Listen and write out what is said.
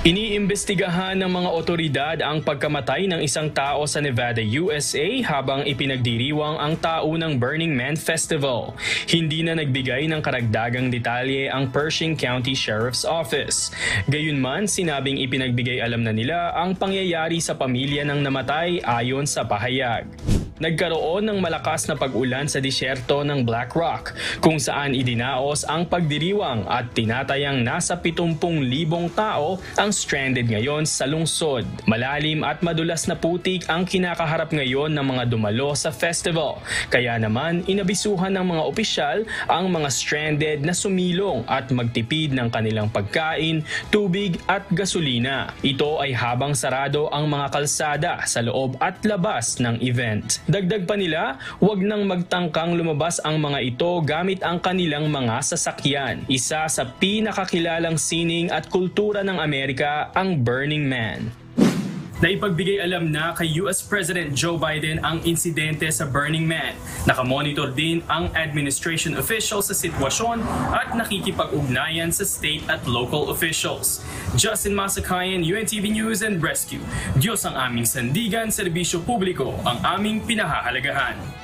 Iniimbestigahan ng mga otoridad ang pagkamatay ng isang tao sa Nevada, USA habang ipinagdiriwang ang taunang Burning Man Festival. Hindi na nagbigay ng karagdagang detalye ang Pershing County Sheriff's Office. Gayunman, sinabing ipinagbigay alam na nila ang pangyayari sa pamilya ng namatay ayon sa pahayag. Nagkaroon ng malakas na pag-ulan sa disyerto ng Black Rock kung saan idinaos ang pagdiriwang at tinatayang nasa 70,000 tao ang stranded ngayon sa lungsod. Malalim at madulas na putik ang kinakaharap ngayon ng mga dumalo sa festival. Kaya naman inabisuhan ng mga opisyal ang mga stranded na sumilong at magtipid ng kanilang pagkain, tubig at gasolina. Ito ay habang sarado ang mga kalsada sa loob at labas ng event. Dagdag pa nila, huwag nang magtangkang lumabas ang mga ito gamit ang kanilang mga sasakyan. Isa sa pinakakilalang sining at kultura ng Amerika ang Burning Man. Naipagbigay alam na kay US President Joe Biden ang insidente sa Burning Man. Nakamonitor din ang administration officials sa sitwasyon at nakikipag-ugnayan sa state at local officials. Justin Masakayan, UNTV News and Rescue. Diyos ang aming sandigan, serbisyo publiko ang aming pinahahalagahan.